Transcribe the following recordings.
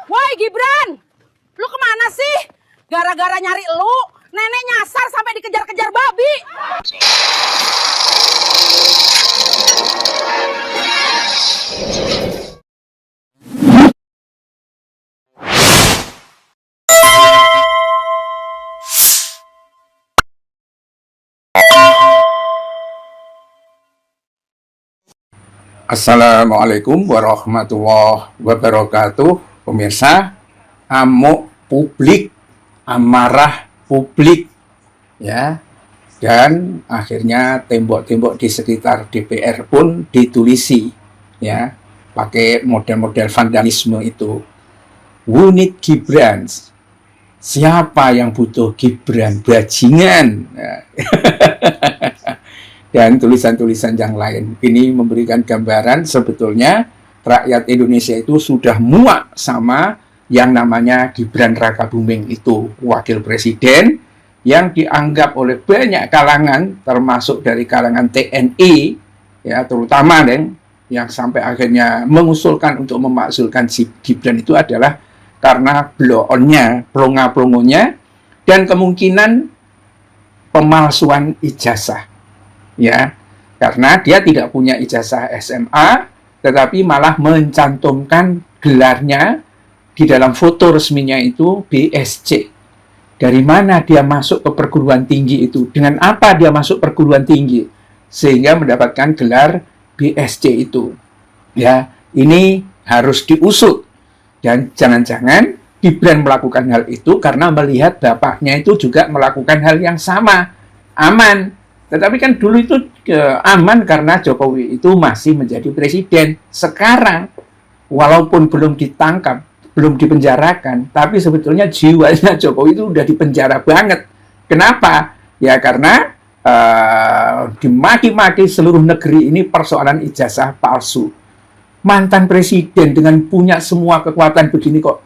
Woi Gibran, lu kemana sih? Gara-gara nyari lu, nenek nyasar sampai dikejar-kejar babi. Assalamualaikum warahmatullahi wabarakatuh. Pemirsa, amuk publik, amarah publik, ya, dan akhirnya tembok-tembok di sekitar DPR pun ditulisi, ya, pakai model-model vandalisme itu. Who need Gibran? Siapa yang butuh Gibran? Bajingan. Ya. Dan tulisan-tulisan yang lain. Ini memberikan gambaran sebetulnya rakyat Indonesia itu sudah muak sama yang namanya Gibran Rakabuming itu, wakil presiden yang dianggap oleh banyak kalangan, termasuk dari kalangan TNI, ya terutama yang sampai akhirnya mengusulkan untuk memakzulkan si Gibran itu adalah karena blow-on-nya, pelongo-pelongonya, dan kemungkinan pemalsuan ijazah. Ya, karena dia tidak punya ijazah SMA, tetapi malah mencantumkan gelarnya di dalam foto resminya itu BSc. Dari mana dia masuk ke perguruan tinggi itu? Dengan apa dia masuk perguruan tinggi? Sehingga mendapatkan gelar BSc itu. Ya, ini harus diusut. Dan jangan-jangan Gibran melakukan hal itu karena melihat bapaknya itu juga melakukan hal yang sama. Aman. Tetapi kan dulu itu aman karena Jokowi itu masih menjadi presiden. Sekarang, walaupun belum ditangkap, belum dipenjarakan, tapi sebetulnya jiwanya Jokowi itu udah dipenjara banget. Kenapa? Ya karena dimaki-maki seluruh negeri ini persoalan ijazah palsu. Mantan presiden dengan punya semua kekuatan begini kok,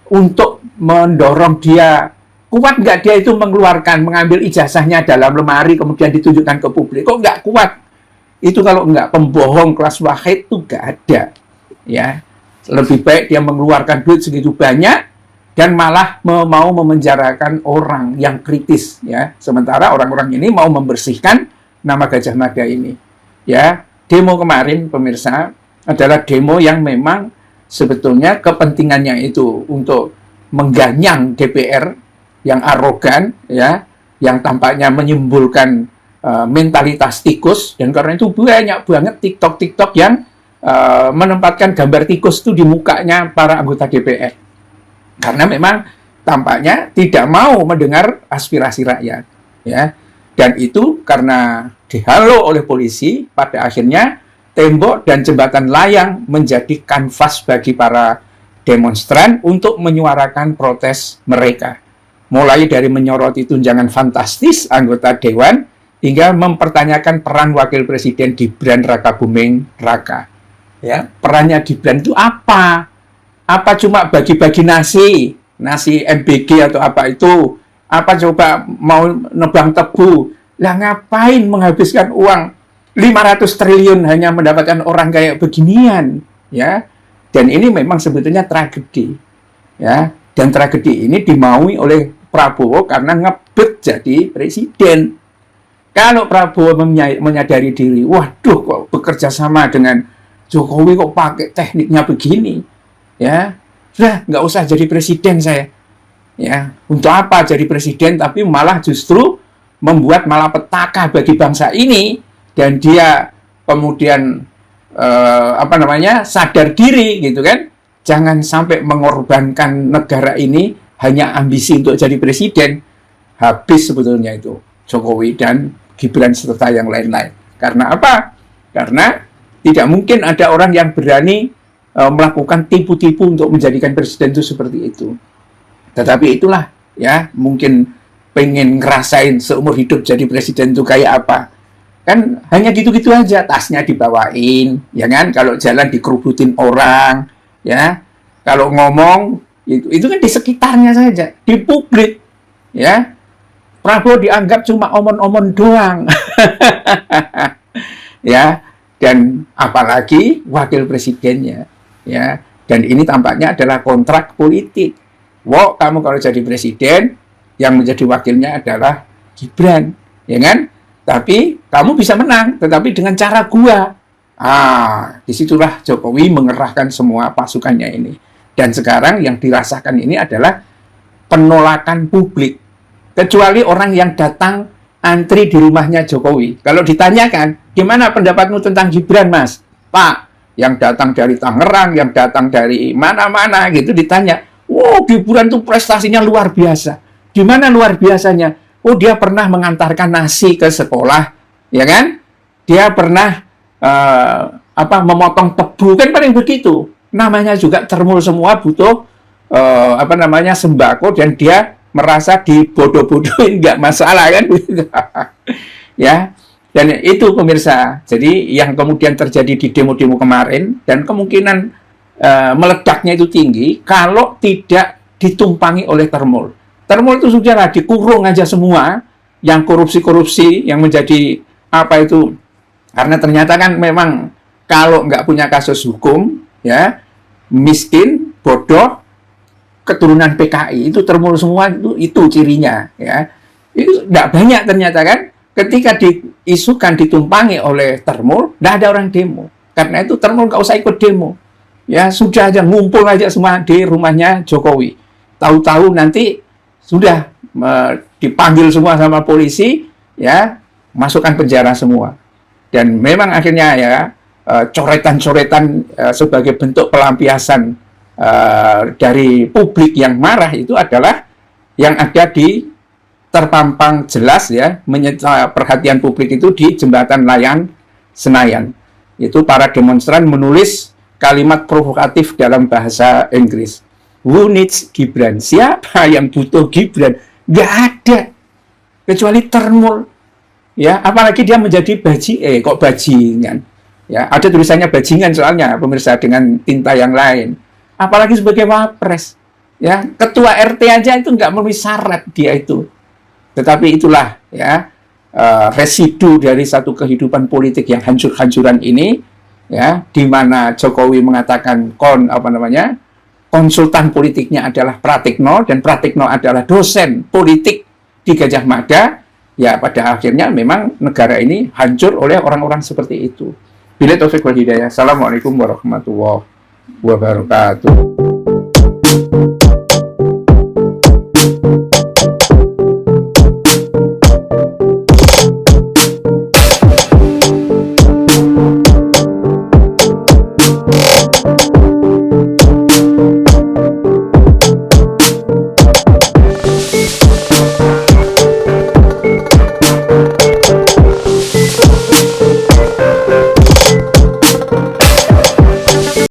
untuk mendorong dia, kuat nggak dia itu mengambil ijazahnya dalam lemari kemudian ditunjukkan ke publik? Kok nggak kuat? Itu kalau nggak pembohong kelas wahid itu nggak ada. Ya, lebih baik dia mengeluarkan duit segitu banyak dan malah mau memenjarakan orang yang kritis. Ya, sementara orang-orang ini mau membersihkan nama Gajah Mada ini. Ya, demo kemarin pemirsa adalah demo yang memang sebetulnya kepentingannya itu untuk mengganyang DPR yang arogan, ya, yang tampaknya menyimpulkan mentalitas tikus, dan karena itu banyak banget TikTok yang menempatkan gambar tikus itu di mukanya para anggota DPR, karena memang tampaknya tidak mau mendengar aspirasi rakyat, ya, dan itu karena dihalau oleh polisi, pada akhirnya tembok dan jembatan layang menjadi kanvas bagi para demonstran untuk menyuarakan protes mereka. Mulai dari menyoroti tunjangan fantastis anggota Dewan, hingga mempertanyakan peran Wakil Presiden Gibran Rakabuming Raka. Ya, perannya Gibran itu apa? Apa cuma bagi-bagi nasi MBG atau apa itu? Apa coba mau nebang tebu? Lah ngapain menghabiskan uang 500 triliun hanya mendapatkan orang kayak beginian? Ya, dan ini memang sebetulnya tragedi. Ya, dan tragedi ini dimaui oleh Prabowo karena ngebet jadi presiden. Kalau Prabowo menyadari diri, waduh kok bekerja sama dengan Jokowi kok pakai tekniknya begini, ya sudah nggak usah jadi presiden saya. Ya, untuk apa jadi presiden? Tapi malah justru membuat malapetaka bagi bangsa ini, dan dia kemudian sadar diri gitu kan. Jangan sampai mengorbankan negara ini hanya ambisi untuk jadi presiden. Habis sebetulnya itu Jokowi dan Gibran serta yang lain-lain. Karena apa? Karena tidak mungkin ada orang yang berani melakukan tipu-tipu untuk menjadikan presiden itu seperti itu. Tetapi itulah, ya, mungkin pengen ngerasain seumur hidup jadi presiden itu kayak apa. Kan hanya gitu-gitu aja, tasnya dibawain, ya kan? Kalau jalan dikerubutin orang, ya. Kalau ngomong itu kan di sekitarnya saja, di publik, ya. Prabowo dianggap cuma omon-omon doang. Ya, dan apalagi wakil presidennya, ya. Dan ini tampaknya adalah kontrak politik. Wow, kamu kalau jadi presiden, yang menjadi wakilnya adalah Gibran, ya kan? Tapi kamu bisa menang, tetapi dengan cara gua. Disitulah Jokowi mengerahkan semua pasukannya ini. Dan sekarang yang dirasakan ini adalah penolakan publik. Kecuali orang yang datang antri di rumahnya Jokowi. Kalau ditanyakan, gimana pendapatmu tentang Gibran, Mas? Pak, yang datang dari Tangerang, yang datang dari mana-mana gitu ditanya, wow, Gibran tuh prestasinya luar biasa. Di mana luar biasanya? Oh, dia pernah mengantarkan nasi ke sekolah, ya kan? Dia pernah memotong tebu, kan paling begitu. Namanya juga termul semua butuh sembako, dan dia merasa dibodoh-bodohin, nggak masalah kan? Ya. Dan itu pemirsa, jadi yang kemudian terjadi di demo-demo kemarin, dan kemungkinan meledaknya itu tinggi kalau tidak ditumpangi oleh termul. Termul itu sudahlah dikurung aja semua, yang korupsi-korupsi, yang menjadi karena ternyata kan memang kalau nggak punya kasus hukum, ya miskin, bodoh, keturunan PKI, itu termul semua, itu cirinya, ya. Itu nggak banyak ternyata kan. Ketika diisukan ditumpangi oleh termul, tidak ada orang demo. Karena itu termul nggak usah ikut demo. Ya sudah aja, ngumpul aja semua di rumahnya Jokowi. Tahu-tahu nanti sudah dipanggil semua sama polisi, ya masukkan penjara semua. Dan memang akhirnya ya coretan-coretan sebagai bentuk pelampiasan dari publik yang marah itu adalah yang ada di terpampang jelas, ya, menyita perhatian publik itu di jembatan layang Senayan. Itu para demonstran menulis kalimat provokatif dalam bahasa Inggris. Who needs Gibran? Siapa yang butuh Gibran? Nggak ada. Kecuali termul. Ya, apalagi dia menjadi bajingan. Ya, ada tulisannya bajingan soalnya, pemirsa, dengan tinta yang lain. Apalagi sebagai wapres. Ya, ketua RT aja itu nggak memenuhi syarat dia itu. Tetapi itulah, ya, residu dari satu kehidupan politik yang hancur-hancuran ini, ya, di mana Jokowi mengatakan konsultan politiknya adalah Pratikno, dan Pratikno adalah dosen politik di Gajah Mada. Ya, pada akhirnya memang negara ini hancur oleh orang-orang seperti itu. Bila taufik wal hidayah. Assalamualaikum warahmatullahi wabarakatuh.